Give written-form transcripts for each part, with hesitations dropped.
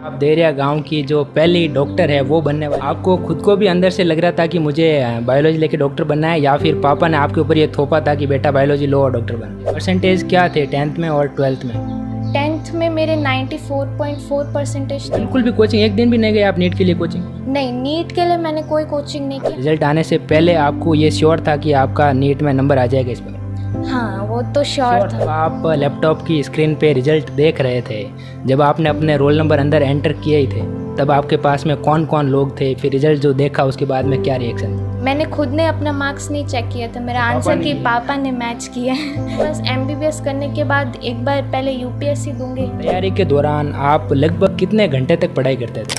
आप देरिया गांव की जो पहली डॉक्टर है वो बनने वाली। आपको खुद को भी अंदर से लग रहा था कि मुझे बायोलॉजी लेके डॉक्टर बनना है, या फिर पापा ने आपके ऊपर ये थोपा था कि बेटा बायोलॉजी लो और डॉक्टर बन? परसेंटेज क्या थे 10th में और 12th में? 10th में मेरे 94.4% थे। बिल्कुल भी कोचिंग एक दिन भी नहीं गए आप नीट के लिए? कोचिंग नहीं, नीट के लिए मैंने कोई कोचिंग नहीं की। रिजल्ट आने से पहले आपको ये श्योर था कि आपका नीट में नंबर आ जाएगा इस बार? हाँ, वो तो श्योर था। आप लैपटॉप की स्क्रीन पे रिजल्ट देख रहे थे, जब आपने अपने रोल नंबर अंदर एंटर किए ही थे, तब आपके पास में कौन कौन लोग थे? फिर रिजल्ट जो देखा उसके बाद में क्या रिएक्शन? मैंने खुद ने अपना मार्क्स नहीं चेक किया था, मेरा आंसर की पापा ने मैच किया। बस MBBS करने के बाद एक बार पहले UPSC दूंगी। तैयारी के दौरान आप लगभग कितने घंटे तक पढ़ाई करते थे?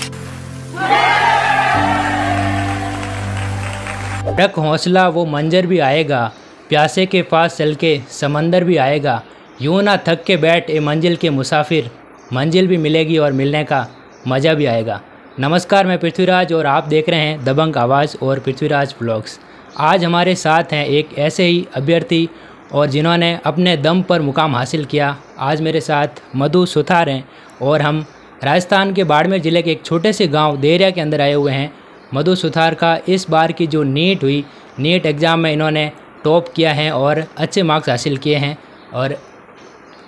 रख हौसला वो मंजर भी आएगा, प्यासे के पास चल के समंदर भी आएगा, यूं ना थक के बैठ ए मंजिल के मुसाफिर, मंजिल भी मिलेगी और मिलने का मज़ा भी आएगा। नमस्कार, मैं पृथ्वीराज और आप देख रहे हैं दबंग आवाज़ और पृथ्वीराज व्लॉग्स। आज हमारे साथ हैं एक ऐसे ही अभ्यर्थी और जिन्होंने अपने दम पर मुकाम हासिल किया। आज मेरे साथ मधु सुथार हैं और हम राजस्थान के बाड़मेर ज़िले के एक छोटे से गाँव देरिया के अंदर आए हुए हैं। मधु सुथार का इस बार की जो नीट हुई, नीट एग्ज़ाम में इन्होंने टॉप किया है और अच्छे मार्क्स हासिल किए हैं। और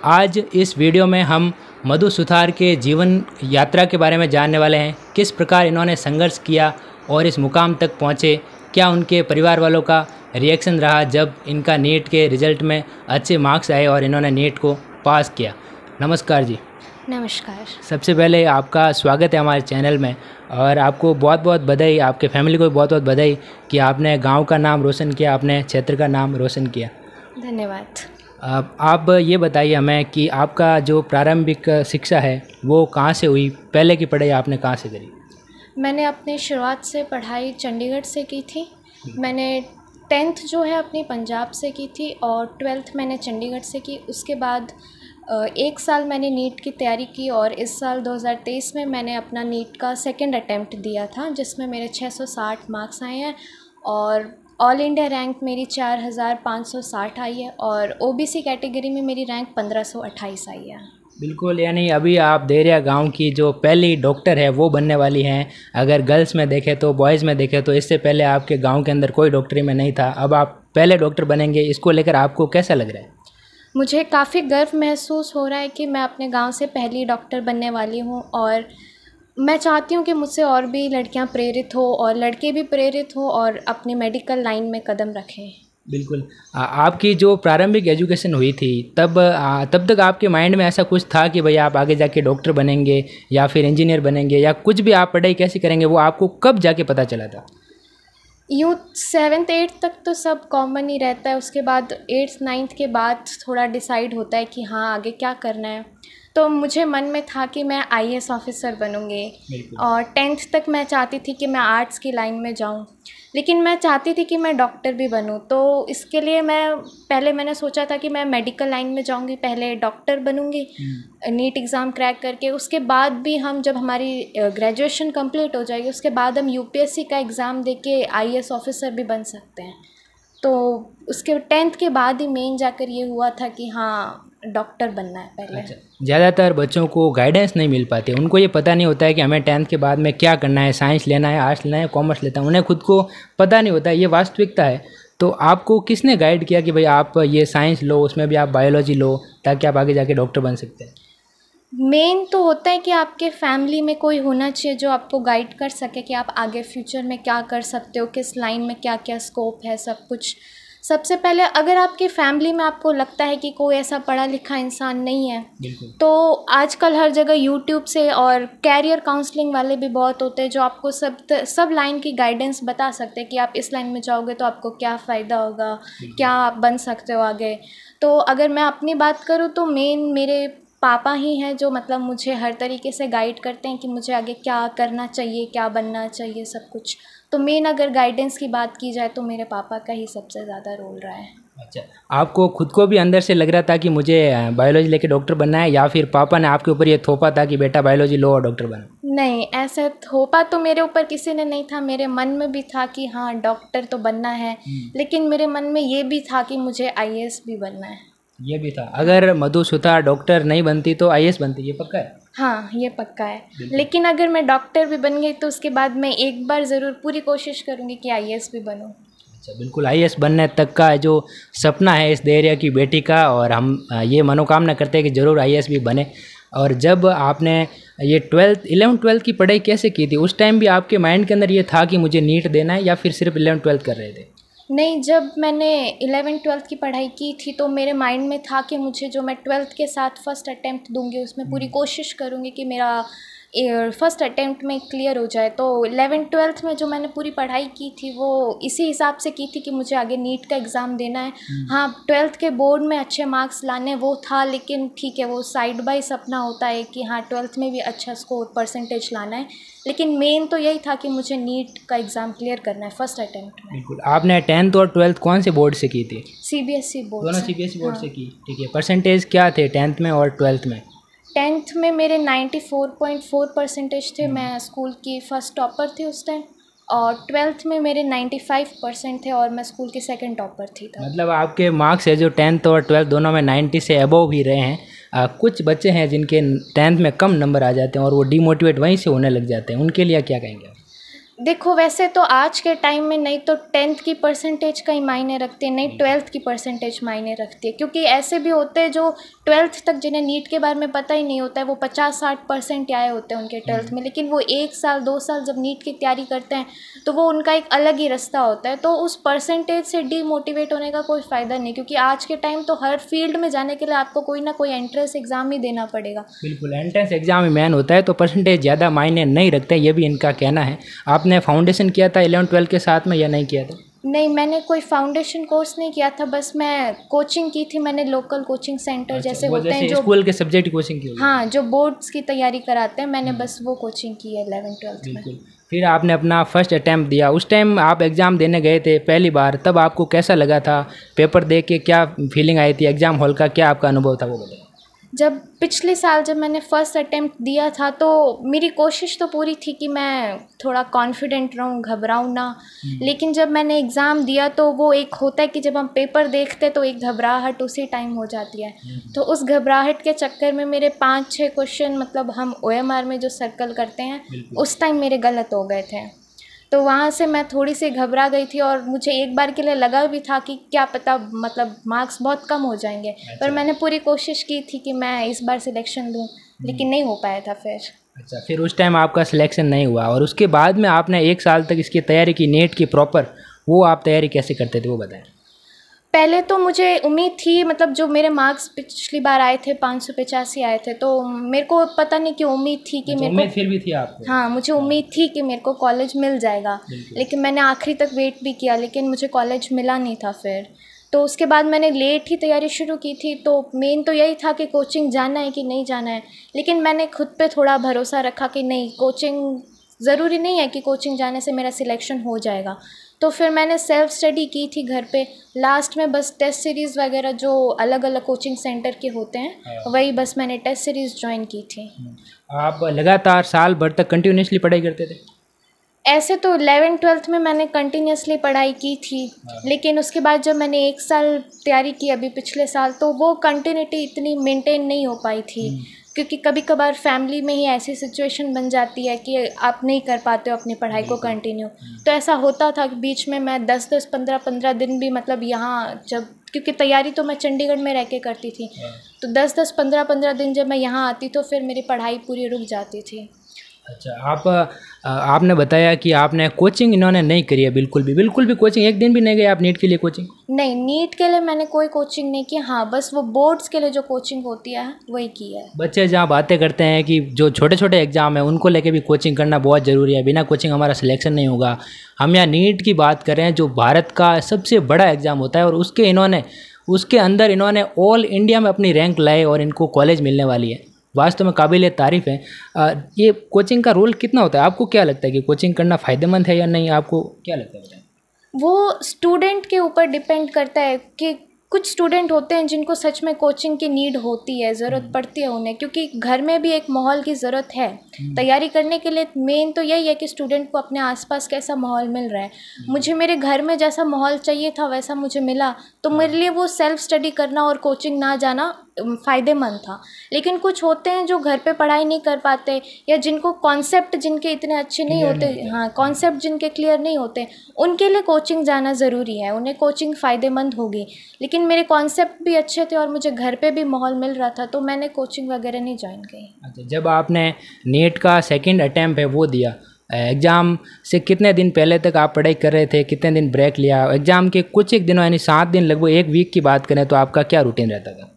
आज इस वीडियो में हम मधु सुथार के जीवन यात्रा के बारे में जानने वाले हैं। किस प्रकार इन्होंने संघर्ष किया और इस मुकाम तक पहुँचे, क्या उनके परिवार वालों का रिएक्शन रहा जब इनका नीट के रिज़ल्ट में अच्छे मार्क्स आए और इन्होंने नीट को पास किया। नमस्कार जी। नमस्कार। सबसे पहले आपका स्वागत है हमारे चैनल में और आपको बहुत बहुत बधाई, आपके फैमिली को बहुत बहुत बधाई कि आपने गांव का नाम रोशन किया, आपने क्षेत्र का नाम रोशन किया। धन्यवाद। आप ये बताइए हमें कि आपका जो प्रारंभिक शिक्षा है वो कहाँ से हुई? पहले की पढ़ाई आपने कहाँ से करी? मैंने अपनी शुरुआत से पढ़ाई चंडीगढ़ से की थी। मैंने 10th जो है अपनी पंजाब से की थी और 12th मैंने चंडीगढ़ से की। उसके बाद एक साल मैंने नीट की तैयारी की और इस साल 2023 में मैंने अपना नीट का सेकंड अटेम्प्ट दिया था, जिसमें मेरे 660 मार्क्स आए हैं और ऑल इंडिया रैंक मेरी 4560 आई है और OBC कैटेगरी में मेरी रैंक 1528 आई है। बिल्कुल, यानी अभी आप देरिया गांव की जो पहली डॉक्टर है वो बनने वाली हैं। अगर गर्ल्स में देखें तो, बॉयज़ में देखें तो इससे पहले आपके गांव के अंदर कोई डॉक्टरी में नहीं था, अब आप पहले डॉक्टर बनेंगे। इसको लेकर आपको कैसा लग रहा है? मुझे काफ़ी गर्व महसूस हो रहा है कि मैं अपने गांव से पहली डॉक्टर बनने वाली हूं और मैं चाहती हूं कि मुझसे और भी लड़कियां प्रेरित हो और लड़के भी प्रेरित हो और अपनी मेडिकल लाइन में कदम रखें। बिल्कुल। आपकी जो प्रारंभिक एजुकेशन हुई थी तब तक आपके माइंड में ऐसा कुछ था कि भाई आप आगे जाके डॉक्टर बनेंगे या फिर इंजीनियर बनेंगे या कुछ भी आप पढ़ाई कैसे करेंगे, वो आपको कब जाके पता चला था? यूँ 7th 8th तक तो सब कॉमन ही रहता है, उसके बाद 8th 9th के बाद थोड़ा डिसाइड होता है कि हाँ आगे क्या करना है। तो मुझे मन में था कि मैं IAS ऑफिसर बनूँगी और 10th तक मैं चाहती थी कि मैं आर्ट्स की लाइन में जाऊँ, लेकिन मैं चाहती थी कि मैं डॉक्टर भी बनूँ। तो इसके लिए मैंने सोचा था कि मैं मेडिकल लाइन में जाऊँगी, पहले डॉक्टर बनूँगी नीट एग्ज़ाम क्रैक करके। उसके बाद भी हम जब हमारी ग्रेजुएशन कंप्लीट हो जाएगी उसके बाद हम UPSC का एग्ज़ाम दे के IAS ऑफिसर भी बन सकते हैं। तो उसके 10th के बाद ही मेन जाकर ये हुआ था कि हाँ डॉक्टर बनना है पहले। अच्छा, ज़्यादातर बच्चों को गाइडेंस नहीं मिल पाती, उनको ये पता नहीं होता है कि हमें 10th के बाद में क्या करना है, साइंस लेना है, आर्ट्स लेना है, कॉमर्स लेता है, उन्हें खुद को पता नहीं होता है, ये वास्तविकता है। तो आपको किसने गाइड किया कि भाई आप ये साइंस लो, उसमें भी आप बायोलॉजी लो ताकि आप आगे जाके डॉक्टर बन सकते हैं? मेन तो होता है कि आपके फैमिली में कोई होना चाहिए जो आपको गाइड कर सके कि आप आगे फ्यूचर में क्या कर सकते हो, किस लाइन में क्या क्या स्कोप है, सब कुछ। सबसे पहले अगर आपकी फैमिली में आपको लगता है कि कोई ऐसा पढ़ा लिखा इंसान नहीं है, तो आजकल हर जगह यूट्यूब से और कैरियर काउंसलिंग वाले भी बहुत होते हैं जो आपको सब लाइन की गाइडेंस बता सकते हैं कि आप इस लाइन में जाओगे तो आपको क्या फ़ायदा होगा, क्या आप बन सकते हो आगे। तो अगर मैं अपनी बात करूँ तो मेरे पापा ही हैं जो मतलब मुझे हर तरीके से गाइड करते हैं कि मुझे आगे क्या करना चाहिए, क्या बनना चाहिए, सब कुछ। तो मेन अगर गाइडेंस की बात की जाए तो मेरे पापा का ही सबसे ज़्यादा रोल रहा है। अच्छा, आपको खुद को भी अंदर से लग रहा था कि मुझे बायोलॉजी लेके डॉक्टर बनना है, या फिर पापा ने आपके ऊपर ये थोपा था कि बेटा बायोलॉजी लो और डॉक्टर बनो? नहीं, ऐसा थोपा तो मेरे ऊपर किसी ने नहीं था, मेरे मन में भी था कि हाँ डॉक्टर तो बनना है, लेकिन मेरे मन में ये भी था कि मुझे IAS भी बनना है। ये भी था, अगर मधु सुथार डॉक्टर नहीं बनती तो IAS बनती, ये पक्का है? हाँ, ये पक्का है। लेकिन अगर मैं डॉक्टर भी बन गई तो उसके बाद मैं एक बार ज़रूर पूरी कोशिश करूँगी कि आईएएस भी बनूँ। अच्छा, बिल्कुल आईएएस बनने तक का जो सपना है इस देरिया की बेटी का, और हम ये मनोकामना करते हैं कि ज़रूर आईएएस भी बने। और जब आपने ये 11th-12th की पढ़ाई कैसे की थी? उस टाइम भी आपके माइंड के अंदर ये था कि मुझे नीट देना है, या फिर सिर्फ 11th-12th कर रहे थे? नहीं, जब मैंने 11th-12th की पढ़ाई की थी तो मेरे माइंड में था कि मुझे जो मैं 12th के साथ फर्स्ट अटेम्प्ट दूंगी उसमें पूरी कोशिश करूंगी कि मेरा फर्स्ट अटेम्प्ट में क्लियर हो जाए। तो 11th-12th में जो मैंने पूरी पढ़ाई की थी वो इसी हिसाब से की थी कि मुझे आगे नीट का एग्ज़ाम देना है। हाँ, 12th के बोर्ड में अच्छे मार्क्स लाने वो था, लेकिन ठीक है, वो साइड बाय सपना होता है कि हाँ 12th में भी अच्छा स्कोर परसेंटेज लाना है। लेकिन मेन तो यही था कि मुझे नीट का एग्ज़ाम क्लियर करना है फर्स्ट अटेम्प्ट में। बिल्कुल। आपने 10th और 12th कौन से बोर्ड से की थी? सीबीएसई बोर्ड दोनों से। सीबीएसई बोर्ड हाँ। से की, ठीक है। परसेंटेज क्या थे 10th में और 12th में? 10th में मेरे 94.4 परसेंटेज थे। मैं स्कूल की फ़र्स्ट टॉपर थी उस टाइम। और 12th में मेरे 95% थे और मैं स्कूल की सेकंड टॉपर थी तब। मतलब आपके मार्क्स है जो 10th और 12th दोनों में 90 से अबव ही रहे हैं। कुछ बच्चे हैं जिनके 10th में कम नंबर आ जाते हैं और वो डिमोटिवेट वहीं से होने लग जाते हैं, उनके लिए क्या कहेंगे आप? देखो, वैसे तो आज के टाइम में नहीं तो 10th की परसेंटेज का ही मायने रखती है, नहीं 12th की परसेंटेज मायने रखती है। क्योंकि ऐसे भी होते हैं जो 12th तक जिन्हें नीट के बारे में पता ही नहीं होता है, वो 50-60% आए होते हैं उनके 12th में, लेकिन वो 1 साल 2 साल जब नीट की तैयारी करते हैं तो वो उनका एक अलग ही रास्ता होता है। तो उस परसेंटेज से डीमोटिवेट होने का कोई फ़ायदा नहीं, क्योंकि आज के टाइम तो हर फील्ड में जाने के लिए आपको कोई ना कोई एंट्रेंस एग्ज़ाम ही देना पड़ेगा। बिल्कुल, एंट्रेंस एग्जाम ही मेन होता है, तो परसेंटेज ज़्यादा मायने नहीं रखते, ये भी इनका कहना है। आपने फाउंडेशन किया था 11th-12th के साथ में या नहीं किया था? नहीं, मैंने कोई फाउंडेशन कोर्स नहीं किया था, बस मैं कोचिंग की थी। मैंने लोकल कोचिंग सेंटर जैसे वो होते हैं जैसे जो स्कूल के सब्जेक्ट की कोचिंग की होगी। हाँ, जो बोर्ड्स की तैयारी कराते हैं, मैंने बस वो कोचिंग की है 11th-12th में। बिल्कुल। फिर आपने अपना फर्स्ट अटैम्प्ट दिया, उस टाइम आप एग्ज़ाम देने गए थे पहली बार, तब आपको कैसा लगा था? पेपर दे के क्या फीलिंग आई थी? एग्ज़ाम हॉल का क्या आपका अनुभव था, वो बताइए। जब पिछले साल जब मैंने फ़र्स्ट अटेम्प्ट दिया था तो मेरी कोशिश तो पूरी थी कि मैं थोड़ा कॉन्फिडेंट रहूं, घबराऊं ना। लेकिन जब मैंने एग्ज़ाम दिया तो वो एक होता है कि जब हम पेपर देखते तो एक घबराहट उसी टाइम हो जाती है। तो उस घबराहट के चक्कर में मेरे 5-6 क्वेश्चन, मतलब हम ओएमआर में जो सर्कल करते हैं, उस टाइम मेरे गलत हो गए थे। तो वहाँ से मैं थोड़ी सी घबरा गई थी और मुझे एक बार के लिए लगा भी था कि क्या पता, मतलब मार्क्स बहुत कम हो जाएंगे। पर मैंने पूरी कोशिश की थी कि मैं इस बार सिलेक्शन लूँ, लेकिन नहीं हो पाया था फिर। अच्छा, फिर उस टाइम आपका सिलेक्शन नहीं हुआ, और उसके बाद में आपने 1 साल तक इसकी तैयारी की नेट की प्रॉपर, वो आप तैयारी कैसे करते थे वो बताएं? पहले तो मुझे उम्मीद थी, मतलब जो मेरे मार्क्स पिछली बार आए थे 585 आए थे, तो मेरे को पता नहीं क्यों उम्मीद थी कि मेरे उम्मीद को, फिर भी थी आपको? हाँ, मुझे उम्मीद थी कि मेरे को कॉलेज मिल जाएगा। लेकिन मैंने आखिरी तक वेट भी किया, लेकिन मुझे कॉलेज मिला नहीं था फिर। तो उसके बाद मैंने लेट ही तैयारी शुरू की थी। तो मेन तो यही था कि कोचिंग जाना है कि नहीं जाना है, लेकिन मैंने खुद पे थोड़ा भरोसा रखा कि नहीं, कोचिंग ज़रूरी नहीं है कि कोचिंग जाने से मेरा सिलेक्शन हो जाएगा। तो फिर मैंने सेल्फ स्टडी की थी घर पे। लास्ट में बस टेस्ट सीरीज़ वगैरह जो अलग अलग कोचिंग सेंटर के होते हैं, वही बस मैंने टेस्ट सीरीज़ ज्वाइन की थी। आप लगातार साल भर तक कंटिन्यूसली पढ़ाई करते थे? ऐसे तो 11th-12th में मैंने कंटिन्यूसली पढ़ाई की थी, लेकिन उसके बाद जब मैंने 1 साल तैयारी की अभी पिछले साल, तो वो कंटिन्यूटी इतनी मेंटेन नहीं हो पाई थी। क्योंकि कभी कभार फैमिली में ही ऐसी सिचुएशन बन जाती है कि आप नहीं कर पाते हो अपनी पढ़ाई को कंटिन्यू। तो ऐसा होता था कि बीच में मैं 10-10, 15-15 दिन भी, मतलब यहाँ जब, क्योंकि तैयारी तो मैं चंडीगढ़ में रह के करती थी, तो 10-10, 15-15 दिन जब मैं यहाँ आती तो फिर मेरी पढ़ाई पूरी रुक जाती थी। अच्छा, आपने बताया कि आपने कोचिंग इन्होंने नहीं करी है, बिल्कुल भी कोचिंग एक दिन भी नहीं गए आप नीट के लिए कोचिंग? नहीं, नीट के लिए मैंने कोई कोचिंग नहीं की। हाँ, बस वो बोर्ड्स के लिए जो कोचिंग होती है वही की है। बच्चे जहाँ बातें करते हैं कि जो छोटे छोटे एग्जाम है उनको लेके भी कोचिंग करना बहुत ज़रूरी है, बिना कोचिंग हमारा सिलेक्शन नहीं होगा। हम यहाँ नीट की बात करें जो भारत का सबसे बड़ा एग्ज़ाम होता है, और उसके अंदर इन्होंने ऑल इंडिया में अपनी रैंक लाए और इनको कॉलेज मिलने वाली है, वास्तव में काबिल तारीफ़ है। ये कोचिंग का रोल कितना होता है, आपको क्या लगता है कि कोचिंग करना फ़ायदेमंद है या नहीं, आपको क्या लगता है बताएं? वो स्टूडेंट के ऊपर डिपेंड करता है कि कुछ स्टूडेंट होते हैं जिनको सच में कोचिंग की नीड होती है, ज़रूरत पड़ती है उन्हें, क्योंकि घर में भी एक माहौल की ज़रूरत है तैयारी करने के लिए। मेन तो यही है कि स्टूडेंट को अपने आसपास कैसा माहौल मिल रहा है। मुझे मेरे घर में जैसा माहौल चाहिए था वैसा मुझे मिला, तो मेरे लिए वो सेल्फ स्टडी करना और कोचिंग ना जाना फ़ायदेमंद था। लेकिन कुछ होते हैं जो घर पे पढ़ाई नहीं कर पाते, या जिनको कॉन्सेप्ट जिनके इतने अच्छे नहीं होते, हाँ कॉन्सेप्ट जिनके क्लियर नहीं होते, उनके लिए कोचिंग जाना ज़रूरी है, उन्हें कोचिंग फ़ायदेमंद होगी। लेकिन मेरे कॉन्सेप्ट भी अच्छे थे और मुझे घर पे भी माहौल मिल रहा था, तो मैंने कोचिंग वगैरह नहीं ज्वाइन की। अच्छा, जब आपने नीट का सेकंड अटैम्प्ट है वो दिया, एग्ज़ाम से कितने दिन पहले तक आप पढ़ाई कर रहे थे, कितने दिन ब्रेक लिया? एग्ज़ाम के कुछ एक दिनों यानी 7 दिन, लगभग 1 वीक की बात करें तो आपका क्या रूटीन रहता था?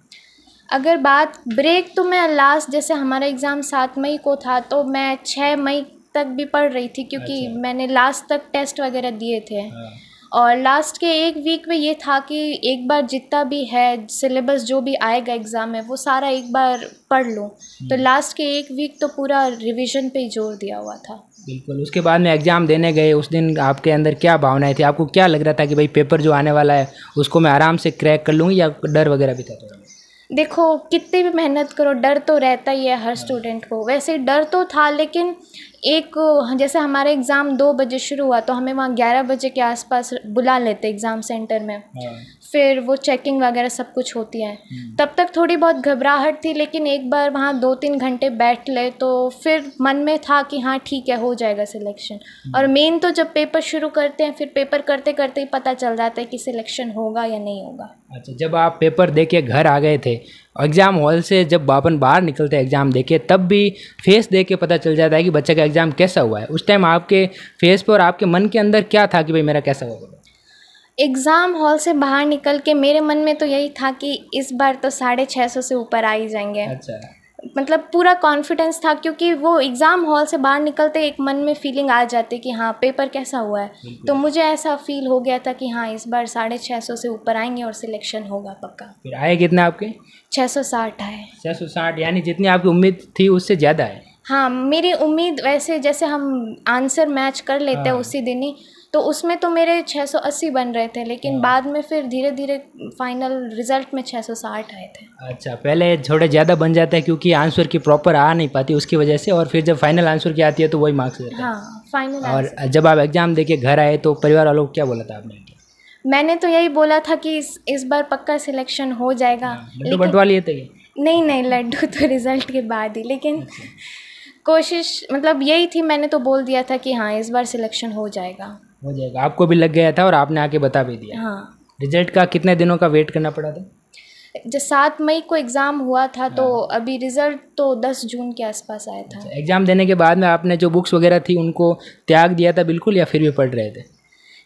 अगर बात ब्रेक, तो मैं लास्ट, जैसे हमारा एग्ज़ाम 7 मई को था, तो मैं 6 मई तक भी पढ़ रही थी, क्योंकि मैंने लास्ट तक टेस्ट वगैरह दिए थे। और लास्ट के 1 वीक में ये था कि एक बार जितना भी है सिलेबस जो भी आएगा एग्ज़ाम में, वो सारा एक बार पढ़ लूँ। तो लास्ट के 1 वीक तो पूरा रिवीजन पे ही जोर दिया हुआ था। बिल्कुल। उसके बाद में एग्ज़ाम देने गए, उस दिन आपके अंदर क्या भावनाएं थी? आपको क्या लग रहा था कि भाई पेपर जो आने वाला है उसको मैं आराम से क्रैक कर लूँगी, या डर वगैरह भी था थोड़ा? देखो, कितनी भी मेहनत करो डर तो रहता ही है हर स्टूडेंट को। वैसे डर तो था, लेकिन एक, जैसे हमारा एग्ज़ाम 2 बजे शुरू हुआ, तो हमें वहाँ 11 बजे के आसपास बुला लेते एग्ज़ाम सेंटर में। फिर वो चेकिंग वगैरह सब कुछ होती है। तब तक थोड़ी बहुत घबराहट थी, लेकिन एक बार वहाँ 2-3 घंटे बैठ ले तो फिर मन में था कि हाँ ठीक है, हो जाएगा सिलेक्शन। और मेन तो जब पेपर शुरू करते हैं, फिर पेपर करते करते ही पता चल जाता है कि सिलेक्शन होगा या नहीं होगा। अच्छा, जब आप पेपर दे के घर आ गए थे, एग्ज़ाम हॉल से जब अपन बाहर निकलते हैं एग्ज़ाम देके, तब भी फेस देख के पता चल जाता है कि बच्चे का एग्ज़ाम कैसा हुआ है। उस टाइम आपके फेस पे और आपके मन के अंदर क्या था कि भाई मेरा कैसा हुआ? एग्ज़ाम हॉल से बाहर निकल के मेरे मन में तो यही था कि इस बार तो 650 से ऊपर आ ही जाएंगे। अच्छा। मतलब पूरा कॉन्फिडेंस था, क्योंकि वो एग्ज़ाम हॉल से बाहर निकलते एक मन में फीलिंग आ जाती कि हाँ पेपर कैसा हुआ है। तो मुझे ऐसा फील हो गया था कि हाँ इस बार 650 से ऊपर आएंगे और सिलेक्शन होगा पक्का। फिर आए कितने आपके? 660 आए। 660, यानी जितनी आपकी उम्मीद थी उससे ज़्यादा है। हाँ, मेरी उम्मीद, वैसे जैसे हम आंसर मैच कर लेते हैं उसी दिन ही, तो उसमें तो मेरे 680 बन रहे थे, लेकिन बाद में फिर धीरे धीरे फाइनल रिज़ल्ट में 660 आए थे। अच्छा, पहले थोड़े ज़्यादा बन जाता है क्योंकि आंसर की प्रॉपर आ नहीं पाती उसकी वजह से, और फिर जब फाइनल आंसर की आती है तो वही मार्क्स देता है। हाँ, फाइनल। और जब आप एग्ज़ाम देके घर आए तो परिवार वालों को क्या बोला था आपने? मैंने तो यही बोला था कि इस बार पक्का सिलेक्शन हो जाएगा। लड्डू बंटवा लिए थे? नहीं, लड्डू तो रिज़ल्ट के बाद ही, लेकिन कोशिश मतलब यही थी, मैंने तो बोल दिया था कि हाँ इस बार सिलेक्शन हो जाएगा। आपको भी लग गया था और आपने आके बता भी दिया। हाँ। रिजल्ट का कितने दिनों का वेट करना पड़ा था? जब 7 मई को एग्ज़ाम हुआ था, तो अभी रिज़ल्ट तो 10 जून के आसपास आया था। एग्ज़ाम देने के बाद में आपने जो बुक्स वगैरह थी उनको त्याग दिया था बिल्कुल, या फिर भी पढ़ रहे थे?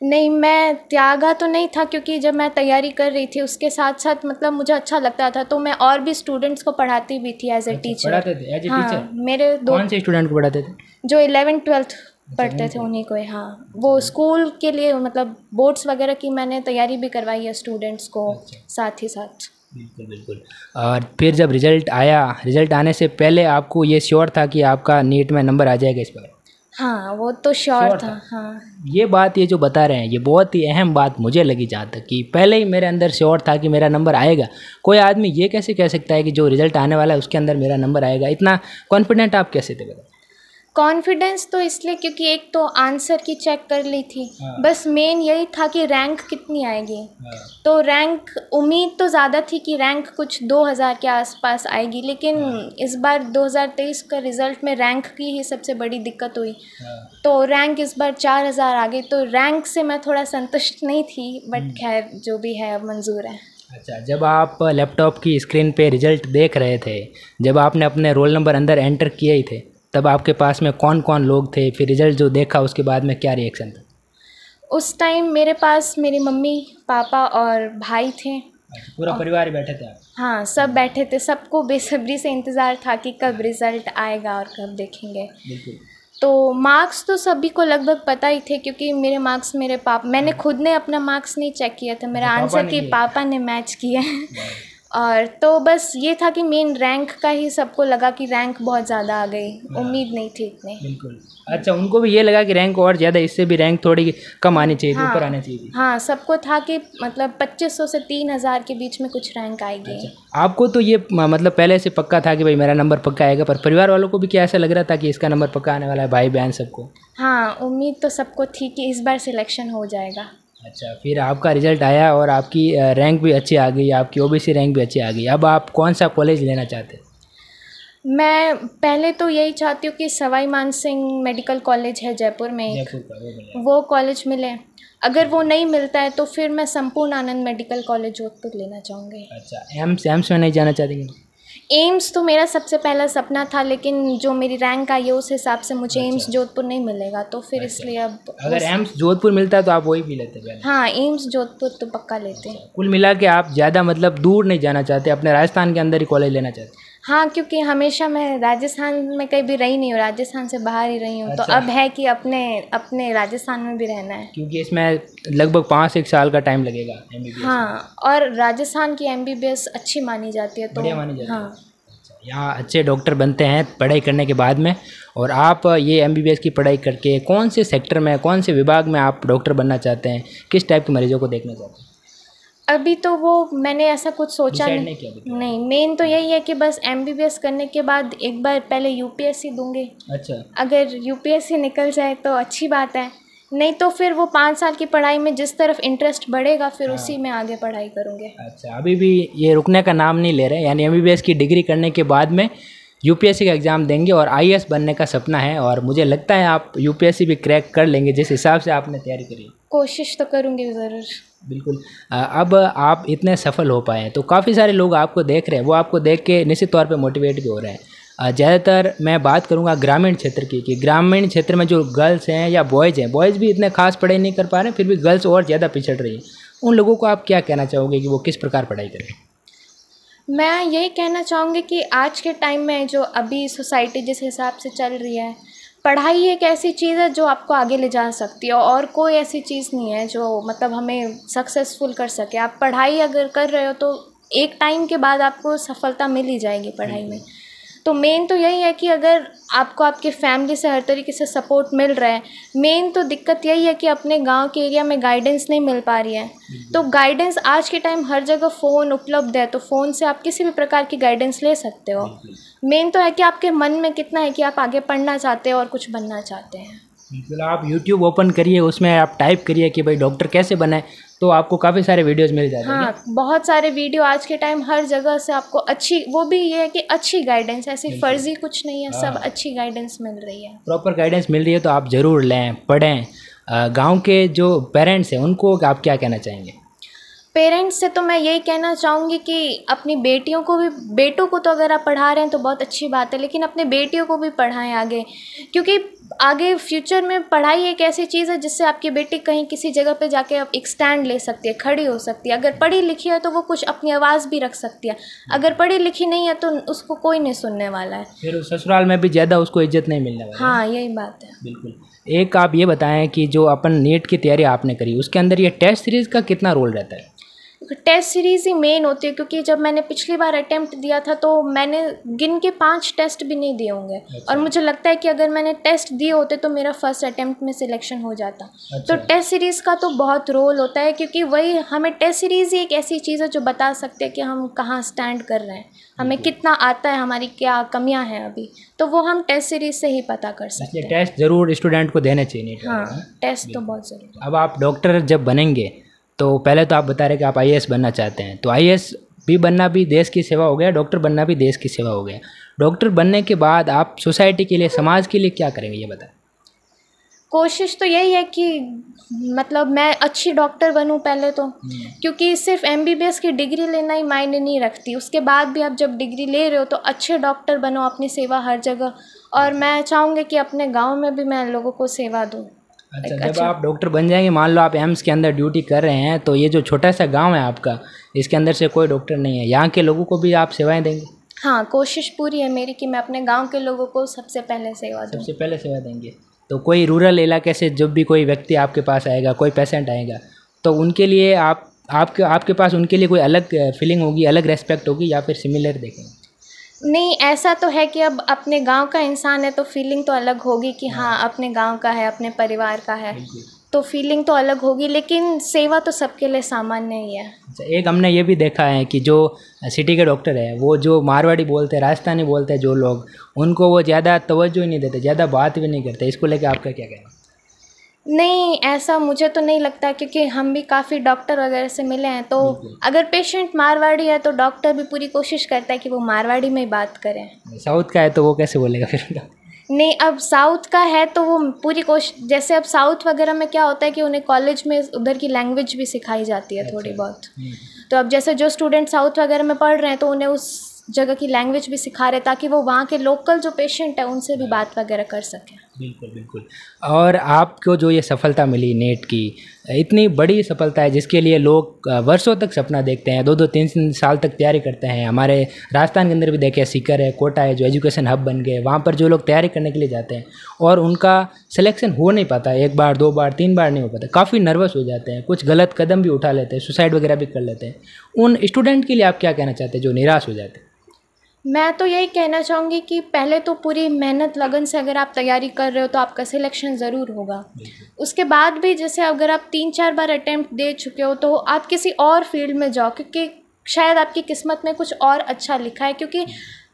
नहीं, मैं त्यागा तो नहीं था, क्योंकि जब मैं तैयारी कर रही थी उसके साथ साथ मतलब मुझे अच्छा लगता था, तो मैं और भी स्टूडेंट्स को पढ़ाती भी थी एज ए टीचर। पढ़ाते थे एज ए टीचर? मेरे कौन से स्टूडेंट को पढ़ाते थे? जो 11th-12th पढ़ते थे उन्हीं को। हाँ, वो स्कूल के लिए मतलब बोर्ड्स वगैरह की मैंने तैयारी भी करवाई है स्टूडेंट्स को। साथ ही साथ। बिल्कुल। और फिर जब रिज़ल्ट आया, रिज़ल्ट आने से पहले आपको ये श्योर था कि आपका नीट में नंबर आ जाएगा इस बार? हाँ, वो तो श्योर था। हाँ, ये जो बता रहे हैं ये बहुत ही अहम बात मुझे लगी, जहाँ तक कि पहले ही मेरे अंदर श्योर था कि मेरा नंबर आएगा। कोई आदमी ये कैसे कह सकता है कि जो रिज़ल्ट आने वाला है उसके अंदर मेरा नंबर आएगा? इतना कॉन्फिडेंट आप कैसे थे? बता। कॉन्फिडेंस तो इसलिए क्योंकि एक तो आंसर की चेक कर ली थी। बस मेन यही था कि रैंक कितनी आएगी। तो रैंक, उम्मीद तो ज़्यादा थी कि रैंक कुछ 2000 के आसपास आएगी, लेकिन इस बार 2023 का रिज़ल्ट में रैंक की ही सबसे बड़ी दिक्कत हुई। तो रैंक इस बार 4000 आ गई, तो रैंक से मैं थोड़ा संतुष्ट नहीं थी, बट खैर जो भी है अब मंजूर है। अच्छा, जब आप लैपटॉप की स्क्रीन पे रिज़ल्ट देख रहे थे, जब आपने अपने रोल नंबर अंदर एंटर किए ही थे, तब आपके पास में कौन कौन लोग थे? फिर रिज़ल्ट जो देखा उसके बाद में क्या रिएक्शन था? उस टाइम मेरे पास मेरी मम्मी पापा और भाई थे। पूरा परिवार बैठे थे आप? हाँ, सब बैठे थे। सबको बेसब्री से इंतज़ार था कि कब रिज़ल्ट आएगा और कब देखेंगे। बिल्कुल। तो मार्क्स तो सभी को लगभग पता ही थे, क्योंकि मेरे मार्क्स मेरे पापा, मैंने खुद ने अपना मार्क्स नहीं चेक किया था, मेरा आंसर की पापा ने मैच किया है। और तो बस ये था कि मेन रैंक का ही सबको लगा कि रैंक बहुत ज़्यादा आ गई, उम्मीद नहीं थी इतनी। बिल्कुल। अच्छा, उनको भी ये लगा कि रैंक और ज़्यादा, इससे भी रैंक थोड़ी कम आनी चाहिए थी, ऊपर आनी चाहिए थी। हाँ, सबको था कि मतलब 2500 से 3000 के बीच में कुछ रैंक आएगी। अच्छा, आपको तो ये मतलब पहले से पक्का था कि भाई मेरा नंबर पक्का आएगा, पर परिवार वालों को भी क्या ऐसा लग रहा था कि इसका नंबर पक्का आने वाला है, भाई बहन सबको? हाँ, उम्मीद तो सबको थी कि इस बार सिलेक्शन हो जाएगा। अच्छा, फिर आपका रिजल्ट आया और आपकी रैंक भी अच्छी आ गई, आपकी ओबीसी रैंक भी अच्छी आ गई। अब आप कौन सा कॉलेज लेना चाहते हैं? मैं पहले तो यही चाहती हूँ कि सवाई मानसिंह मेडिकल कॉलेज है जयपुर में एक, जयपुर का वो मिला। वो कॉलेज मिले। अगर वो नहीं मिलता है तो फिर मैं संपूर्ण आनंद मेडिकल कॉलेज जोधपुर लेना चाहूँगी। अच्छा, एम्स में नहीं जाना चाहती? एम्स तो मेरा सबसे पहला सपना था, लेकिन जो मेरी रैंक आई है उस हिसाब से मुझे अच्छा। एम्स जोधपुर नहीं मिलेगा, तो फिर इसलिए अब अगर एम्स जोधपुर मिलता तो आप वही भी लेते पहले? हाँ, एम्स जोधपुर तो पक्का लेते हैं। कुल मिला के आप ज़्यादा मतलब दूर नहीं जाना चाहते, अपने राजस्थान के अंदर ही कॉलेज लेना चाहते? हाँ, क्योंकि हमेशा मैं राजस्थान में कहीं भी रही नहीं हूँ, राजस्थान से बाहर ही रही हूँ। तो अच्छा। अब है कि अपने अपने राजस्थान में भी रहना है। क्योंकि इसमें लगभग 5-1 साल का टाइम लगेगा एमबीबीएस। हाँ, और राजस्थान की एमबीबीएस अच्छी मानी जाती है, तो बढ़िया मानी जाती है। हाँ। यहाँ अच्छे डॉक्टर बनते हैं पढ़ाई करने के बाद में। और आप ये एमबीबीएस की पढ़ाई करके कौन से सेक्टर में, कौन से विभाग में आप डॉक्टर बनना चाहते हैं? किस टाइप के मरीजों को देखना चाहते हैं? अभी तो वो मैंने ऐसा कुछ सोचा डिसाइड नहीं। नहीं किया अभी तक? नहीं, मेन तो यही है कि बस एमबीबीएस करने के बाद एक बार पहले यूपीएससी दूंगी। अच्छा। अगर यूपीएससी निकल जाए तो अच्छी बात है, नहीं तो फिर वो 5 साल की पढ़ाई में जिस तरफ इंटरेस्ट बढ़ेगा फिर उसी में आगे पढ़ाई करूँगी। अच्छा, अभी भी ये रुकने का नाम नहीं ले रहे, यानी एमबीबीएस की डिग्री करने के बाद में यूपीएससी का एग्ज़ाम देंगे और आईएएस बनने का सपना है। और मुझे लगता है आप यूपीएससी भी क्रैक कर लेंगे जिस हिसाब से आपने तैयारी करी। कोशिश तो करूँगी ज़रूर। बिल्कुल। अब आप इतने सफल हो पाए हैं तो काफ़ी सारे लोग आपको देख रहे हैं, वो आपको देख के निश्चित तौर पे मोटिवेट भी हो रहे हैं। ज़्यादातर मैं बात करूँगा ग्रामीण क्षेत्र की, कि ग्रामीण क्षेत्र में जो गर्ल्स हैं या बॉयज़ हैं, बॉयज़ भी इतने खास पढ़ाई नहीं कर पा रहे हैं, फिर भी गर्ल्स और ज़्यादा पिछड़ रही हैं। उन लोगों को आप क्या कहना चाहोगे कि वो किस प्रकार पढ़ाई करें? मैं यही कहना चाहूँगी कि आज के टाइम में जो अभी सोसाइटी जिस हिसाब से चल रही है, पढ़ाई एक ऐसी चीज़ है जो आपको आगे ले जा सकती है, और कोई ऐसी चीज़ नहीं है जो मतलब हमें सक्सेसफुल कर सके। आप पढ़ाई अगर कर रहे हो तो एक टाइम के बाद आपको सफलता मिल ही जाएगी पढ़ाई में। तो मेन तो यही है कि अगर आपको आपके फैमिली से हर तरीके से सपोर्ट मिल रहा है, मेन तो दिक्कत यही है कि अपने गांव के एरिया में गाइडेंस नहीं मिल पा रही है। तो गाइडेंस आज के टाइम हर जगह फ़ोन उपलब्ध है, तो फ़ोन से आप किसी भी प्रकार की गाइडेंस ले सकते हो। मेन तो है कि आपके मन में कितना है कि आप आगे पढ़ना चाहते हो और कुछ बनना चाहते हैं। बिल्कुल, आप यूट्यूब ओपन करिए, उसमें आप टाइप करिए कि भाई डॉक्टर कैसे बने, तो आपको काफ़ी सारे वीडियोस मिल जाते हैं। हाँ, बहुत सारे वीडियो आज के टाइम हर जगह से आपको अच्छी, वो भी ये है कि अच्छी गाइडेंस, ऐसी फर्जी कुछ नहीं है, सब अच्छी गाइडेंस मिल रही है। प्रॉपर गाइडेंस मिल रही है तो आप ज़रूर लें, पढ़ें। गांव के जो पेरेंट्स हैं उनको आप क्या कहना चाहेंगे? पेरेंट्स से तो मैं यही कहना चाहूँगी कि अपनी बेटियों को भी, बेटों को तो अगर आप पढ़ा रहे हैं तो बहुत अच्छी बात है, लेकिन अपने बेटियों को भी पढ़ाएं आगे, क्योंकि आगे फ्यूचर में पढ़ाई एक ऐसी चीज़ है जिससे आपकी बेटी कहीं किसी जगह पे जाके एक स्टैंड ले सकती है, खड़ी हो सकती है। अगर पढ़ी लिखी है तो वो कुछ अपनी आवाज़ भी रख सकती है, अगर पढ़ी लिखी नहीं है तो उसको कोई नहीं सुनने वाला है, फिर ससुराल में भी ज़्यादा उसको इज्जत नहीं मिलने वाली। हाँ, यही बात है। बिल्कुल। एक आप ये बताएं कि जो अपन नीट की तैयारी आपने करी, उसके अंदर ये टेस्ट सीरीज़ का कितना रोल रहता है? टेस्ट सीरीज़ ही मेन होती है, क्योंकि जब मैंने पिछली बार अटेम्प्ट दिया था तो मैंने गिन के 5 टेस्ट भी नहीं दिए होंगे। और मुझे लगता है कि अगर मैंने टेस्ट दिए होते तो मेरा फर्स्ट अटेम्प्ट में सिलेक्शन हो जाता। तो टेस्ट सीरीज़ का तो बहुत रोल होता है, क्योंकि वही हमें टेस्ट सीरीज़ ही एक ऐसी चीज़ है जो बता सकते हैं कि हम कहाँ स्टैंड कर रहे हैं, हमें कितना आता है, हमारी क्या कमियाँ हैं अभी, तो वो हम टेस्ट सीरीज़ से ही पता कर सकते हैं। टेस्ट ज़रूर स्टूडेंट को देने चाहिए। हाँ, टेस्ट तो बहुत ज़रूरी है। अब आप डॉक्टर जब बनेंगे तो पहले तो आप बता रहे कि आप आईएएस बनना चाहते हैं, तो आईएएस भी बनना भी देश की सेवा हो गया, डॉक्टर बनना भी देश की सेवा हो गया। डॉक्टर बनने के बाद आप सोसाइटी के लिए, समाज के लिए क्या करेंगे, ये बताएं। कोशिश तो यही है कि मतलब मैं अच्छी डॉक्टर बनूं पहले तो, क्योंकि सिर्फ एमबीबीएस की डिग्री लेना ही मायने नहीं रखती, उसके बाद भी आप जब डिग्री ले रहे हो तो अच्छे डॉक्टर बनो, अपनी सेवा हर जगह। और मैं चाहूँगी कि अपने गांव में भी मैं लोगों को सेवा दूँ। अच्छा, जब आप डॉक्टर बन जाएंगे, मान लो आप एम्स के अंदर ड्यूटी कर रहे हैं, तो ये जो छोटा सा गांव है आपका, इसके अंदर से कोई डॉक्टर नहीं है, यहाँ के लोगों को भी आप सेवाएं देंगे? हाँ, कोशिश पूरी है मेरी कि मैं अपने गांव के लोगों को सबसे पहले सेवा दूँ। सबसे पहले सेवा देंगे। तो कोई रूरल इलाके से जब भी कोई व्यक्ति आपके पास आएगा, कोई पेशेंट आएगा, तो उनके लिए आपके पास उनके लिए कोई अलग फीलिंग होगी, अलग रेस्पेक्ट होगी, या फिर सिमिलर देखेंगे? नहीं, ऐसा तो है कि अब अपने गांव का इंसान है तो फीलिंग तो अलग होगी कि हाँ, अपने गांव का है, अपने परिवार का है, तो फीलिंग तो अलग होगी, लेकिन सेवा तो सबके लिए सामान्य ही है। एक हमने ये भी देखा है कि जो सिटी के डॉक्टर है, वो जो मारवाड़ी बोलते हैं, राजस्थानी बोलते हैं जो लोग, उनको वो ज़्यादा तवज्जो ही नहीं देते, ज़्यादा बात भी नहीं करते। इसको लेकर आपका क्या कहना है? नहीं, ऐसा मुझे तो नहीं लगता, क्योंकि हम भी काफ़ी डॉक्टर वगैरह से मिले हैं, तो अगर पेशेंट मारवाड़ी है तो डॉक्टर भी पूरी कोशिश करता है कि वो मारवाड़ी में ही बात करें। साउथ का है तो वो कैसे बोलेगा फिर? नहीं, अब साउथ का है तो वो पूरी कोशिश, जैसे अब साउथ वगैरह में क्या होता है कि उन्हें कॉलेज में उधर की लैंग्वेज भी सिखाई जाती है थोड़ी बहुत। तो अब जैसे जो स्टूडेंट साउथ वगैरह में पढ़ रहे हैं तो उन्हें उस जगह की लैंग्वेज भी सिखा रहे ताकि वो वहाँ के लोकल जो पेशेंट है उनसे भी बात वगैरह कर सकें। बिल्कुल बिल्कुल। और आपको जो ये सफलता मिली नेट की, इतनी बड़ी सफलता है जिसके लिए लोग वर्षों तक सपना देखते हैं, 2-2 3-3 साल तक तैयारी करते हैं। हमारे राजस्थान के अंदर भी देखें, सीकर है, कोटा है, जो एजुकेशन हब बन गए, वहाँ पर जो लोग तैयारी करने के लिए जाते हैं और उनका सिलेक्शन हो नहीं पाता, 1 बार 2 बार 3 बार नहीं हो पाता, काफ़ी नर्वस हो जाते हैं, कुछ गलत कदम भी उठा लेते हैं, सुसाइड वगैरह भी कर लेते हैं। उन स्टूडेंट के लिए आप क्या कहना चाहते हैं जो निराश हो जाते हैं? मैं तो यही कहना चाहूँगी कि पहले तो पूरी मेहनत लगन से अगर आप तैयारी कर रहे हो तो आपका सिलेक्शन ज़रूर होगा। उसके बाद भी जैसे अगर आप 3-4 बार अटेम्प्ट दे चुके हो तो आप किसी और फील्ड में जाओ, क्योंकि शायद आपकी किस्मत में कुछ और अच्छा लिखा है, क्योंकि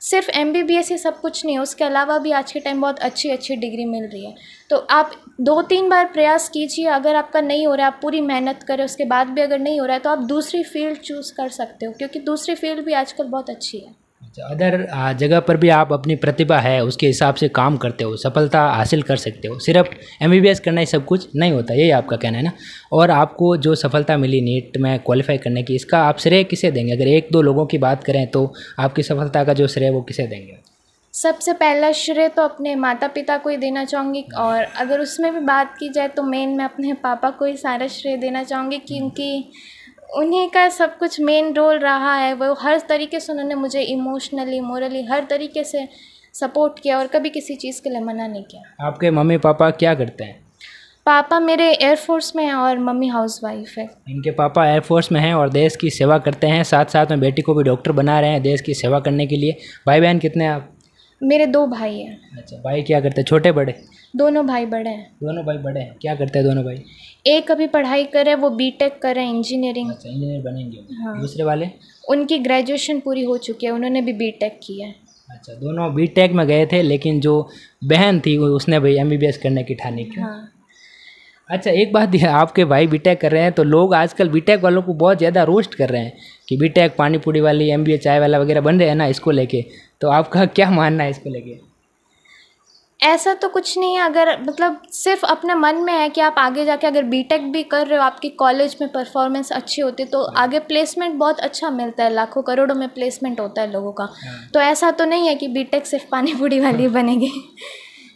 सिर्फ MBBS ही सब कुछ नहीं है, उसके अलावा भी आज के टाइम बहुत अच्छी अच्छी डिग्री मिल रही है। तो आप 2-3 बार प्रयास कीजिए, अगर आपका नहीं हो रहा है आप पूरी मेहनत करें, उसके बाद भी अगर नहीं हो रहा है तो आप दूसरी फील्ड चूज़ कर सकते हो, क्योंकि दूसरी फील्ड भी आजकल बहुत अच्छी है। अदर जगह पर भी आप अपनी प्रतिभा है उसके हिसाब से काम करते हो, सफलता हासिल कर सकते हो। सिर्फ MBBS करना ही सब कुछ नहीं होता, यही आपका कहना है ना? और आपको जो सफलता मिली नीट में क्वालिफाई करने की, इसका आप श्रेय किसे देंगे? अगर 1-2 लोगों की बात करें तो आपकी सफलता का जो श्रेय वो किसे देंगे? सबसे पहला श्रेय तो अपने माता पिता को ही देना चाहूँगी, और अगर उसमें भी बात की जाए तो मेन मैं अपने पापा को ही सारा श्रेय देना चाहूँगी, क्योंकि उन्हीं का सब कुछ मेन रोल रहा है। वो हर तरीके से उन्होंने मुझे इमोशनली मोरली हर तरीके से सपोर्ट किया और कभी किसी चीज़ के लिए मना नहीं किया। आपके मम्मी पापा क्या करते हैं? पापा मेरे एयरफोर्स में हैं और मम्मी हाउसवाइफ है। इनके पापा एयरफोर्स में हैं और देश की सेवा करते हैं, साथ साथ में बेटी को भी डॉक्टर बना रहे हैं देश की सेवा करने के लिए। भाई बहन कितने हैं आप? मेरे 2 भाई हैं। अच्छा, भाई क्या करते हैं, छोटे बड़े? दोनों भाई बड़े हैं। दोनों भाई बड़े हैं, क्या करते हैं दोनों भाई? एक अभी पढ़ाई कर रहे हैं, वो B.Tech कर रहे हैं, इंजीनियरिंग। अच्छा, इंजीनियर बनेंगे। हाँ। दूसरे वाले? उनकी ग्रेजुएशन पूरी हो चुकी है, उन्होंने भी B.Tech की है। अच्छा, दोनों B.Tech में गए थे, लेकिन जो बहन थी उसने भाई MBBS करने की ठानी। क्यों? हाँ। अच्छा, एक बात है, आपके भाई B.Tech कर रहे हैं तो लोग आजकल B.Tech वालों को बहुत ज़्यादा रोस्ट कर रहे हैं कि B.Tech पानी पूरी वाली, MBA चाय वाला वगैरह बन रहे हैं ना, इसको लेके। तो आपका क्या मानना है इसको लेके? ऐसा तो कुछ नहीं है, अगर मतलब सिर्फ अपने मन में है कि आप आगे जाके अगर B.Tech भी कर रहे हो, आपकी कॉलेज में परफॉर्मेंस अच्छी होती है तो आगे प्लेसमेंट बहुत अच्छा मिलता है, लाखों करोड़ों में प्लेसमेंट होता है लोगों का। तो ऐसा तो नहीं है कि B.Tech सिर्फ पानी पूरी वाली बनेगी।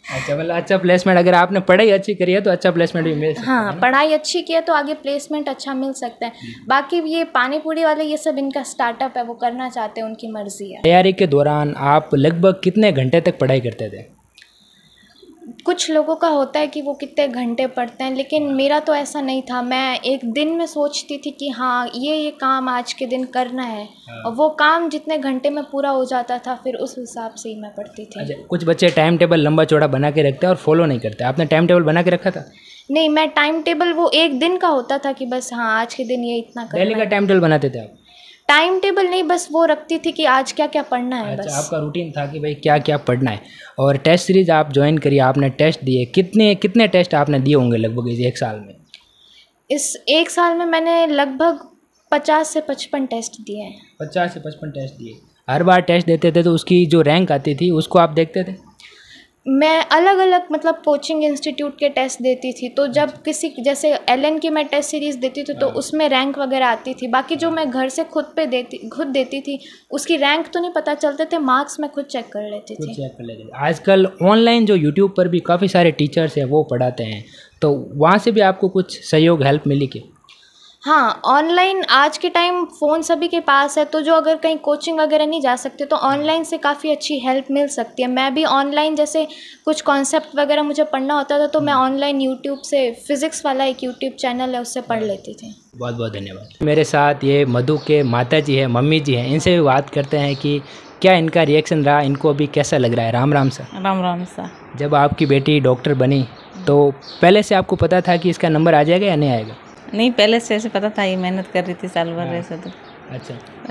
अच्छा, मतलब अच्छा प्लेसमेंट, अगर आपने पढ़ाई अच्छी करी है तो अच्छा प्लेसमेंट भी मिल सकता है। हाँ, पढ़ाई अच्छी की है तो आगे प्लेसमेंट अच्छा मिल सकता है। बाकी ये पानी पूरी वाले ये सब इनका स्टार्टअप है, वो करना चाहते हैं, उनकी मर्जी है। तैयारी के दौरान आप लगभग कितने घंटे तक पढ़ाई करते थे? कुछ लोगों का होता है कि वो कितने घंटे पढ़ते हैं, लेकिन मेरा तो ऐसा नहीं था। मैं एक दिन में सोचती थी कि हाँ ये काम आज के दिन करना है, और वो काम जितने घंटे में पूरा हो जाता था फिर उस हिसाब से ही मैं पढ़ती थी। अच्छा, कुछ बच्चे टाइम टेबल लंबा चौड़ा बना के रखते हैं और फॉलो नहीं करते, आपने टाइम टेबल बना के रखा था? नहीं, मैं टाइम टेबल वो एक दिन का होता था कि बस हाँ आज के दिन ये इतना करना डेली का है। टाइम टेबल बनाते थे आप? टाइम टेबल नहीं, बस वो रखती थी कि आज क्या क्या पढ़ना है। अच्छा, बस आपका रूटीन था कि भाई क्या क्या पढ़ना है। और टेस्ट सीरीज आप ज्वाइन करिए, आपने टेस्ट दिए, कितने टेस्ट आपने दिए होंगे लगभग इस 1 साल में? इस 1 साल में मैंने लगभग 50 से 55 टेस्ट दिए हैं। 50 से 55 टेस्ट दिए। हर बार टेस्ट देते थे तो उसकी जो रैंक आती थी उसको आप देखते थे? मैं अलग अलग मतलब कोचिंग इंस्टीट्यूट के टेस्ट देती थी, तो जब किसी जैसे LN की मैं टेस्ट सीरीज़ देती थी तो उसमें रैंक वगैरह आती थी। बाकी जो मैं घर से खुद देती थी उसकी रैंक तो नहीं पता चलते थे, मार्क्स मैं खुद चेक कर लेती थी। चेक कर लेते थे। आजकल ऑनलाइन जो यूट्यूब पर भी काफ़ी सारे टीचर्स हैं वो पढ़ाते हैं, तो वहाँ से भी आपको कुछ सहयोग हेल्प मिली क्या? हाँ, ऑनलाइन आज के टाइम फ़ोन सभी के पास है, तो जो अगर कहीं कोचिंग वगैरह नहीं जा सकते तो ऑनलाइन से काफ़ी अच्छी हेल्प मिल सकती है। मैं भी ऑनलाइन जैसे कुछ कॉन्सेप्ट वगैरह मुझे पढ़ना होता था तो मैं ऑनलाइन यूट्यूब से फिज़िक्स वाला एक यूट्यूब चैनल है उससे पढ़ लेती थी। बहुत बहुत धन्यवाद। मेरे साथ ये मधु के माता जी है, मम्मी जी हैं, इनसे भी बात करते हैं कि क्या इनका रिएक्शन रहा, इनको अभी कैसा लग रहा है। राम राम सर। राम राम सा। जब आपकी बेटी डॉक्टर बनी तो पहले से आपको पता था कि इसका नंबर आ जाएगा या नहीं आएगा? नहीं, पहले से ऐसे पता था, ये मेहनत कर रही थी साल भर ऐसे तो।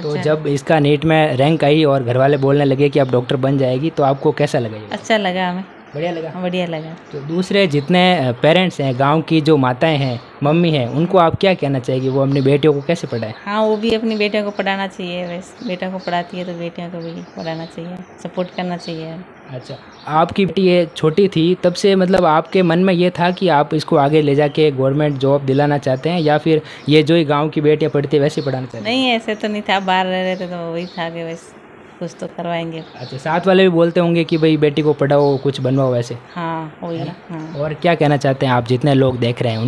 तो जब इसका नीट में रैंक आई और घर वाले बोलने लगे कि आप डॉक्टर बन जाएगी तो आपको कैसा लगा? अच्छा लगा हमें। बढ़िया लगा। बढ़िया लगा। तो दूसरे जितने पेरेंट्स हैं, गांव की जो माताएं हैं, मम्मी हैं, उनको आप क्या कहना चाहिए वो अपनी बेटियों को कैसे पढ़ाएं? हाँ, वो भी अपनी बेटियों को पढ़ाना चाहिए। वैसे बेटा को पढ़ाती है तो बेटियों को भी पढ़ाना चाहिए, सपोर्ट करना चाहिए। अच्छा, आपकी बेटी ये छोटी थी तब से मतलब आपके मन में ये था कि आप इसको आगे ले जाके गवर्नमेंट जॉब दिलाना चाहते हैं, या फिर ये जो ही गांव की बेटियां पढ़ती है वैसे ही पढ़ाना चाहते हैं? नहीं, ऐसे तो नहीं था, बाहर रह रहे थे तो वही था कि बस कुछ तो करवाएंगे। अच्छा, साथ वाले भी बोलते होंगे कि भाई बेटी को पढ़ाओ, कुछ बनवाओ वैसे? हाँ, वही। हाँ। और क्या कहना चाहते हैं आप जितने लोग देख रहे हैं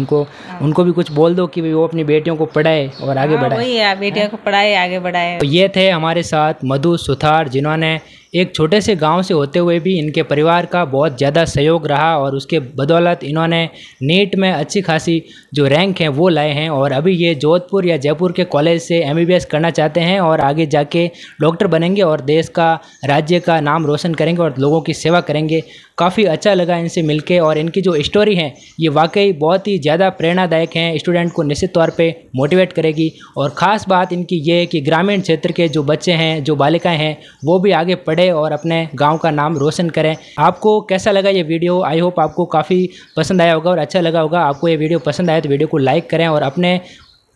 उनको भी कुछ बोल दो कि भाई वो अपनी बेटियों को पढ़ाए और आगे बढ़ाए। वही है, बेटियों को पढ़ाए, आगे बढ़ाए। तो ये थे हमारे साथ मधु सुथार, जिन्होंने एक छोटे से गांव से होते हुए भी इनके परिवार का बहुत ज़्यादा सहयोग रहा और उसके बदौलत इन्होंने नीट में अच्छी खासी जो रैंक है वो लाए हैं, और अभी ये जोधपुर या जयपुर के कॉलेज से MBBS करना चाहते हैं और आगे जाके डॉक्टर बनेंगे और देश का, राज्य का नाम रोशन करेंगे और लोगों की सेवा करेंगे। काफ़ी अच्छा लगा इनसे मिलके, और इनकी जो स्टोरी है ये वाकई बहुत ही ज़्यादा प्रेरणादायक है, स्टूडेंट को निश्चित तौर पे मोटिवेट करेगी। और ख़ास बात इनकी ये है कि ग्रामीण क्षेत्र के जो बच्चे हैं, जो बालिकाएं हैं, वो भी आगे पढ़े और अपने गांव का नाम रोशन करें। आपको कैसा लगा ये वीडियो? आई होप आपको काफ़ी पसंद आया होगा और अच्छा लगा होगा। आपको ये वीडियो पसंद आया तो वीडियो को लाइक करें, और अपने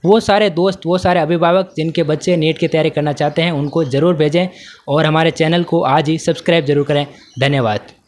वो सारे दोस्त, वो सारे अभिभावक जिनके बच्चे नीट की तैयारी करना चाहते हैं उनको ज़रूर भेजें, और हमारे चैनल को आज ही सब्सक्राइब ज़रूर करें। धन्यवाद।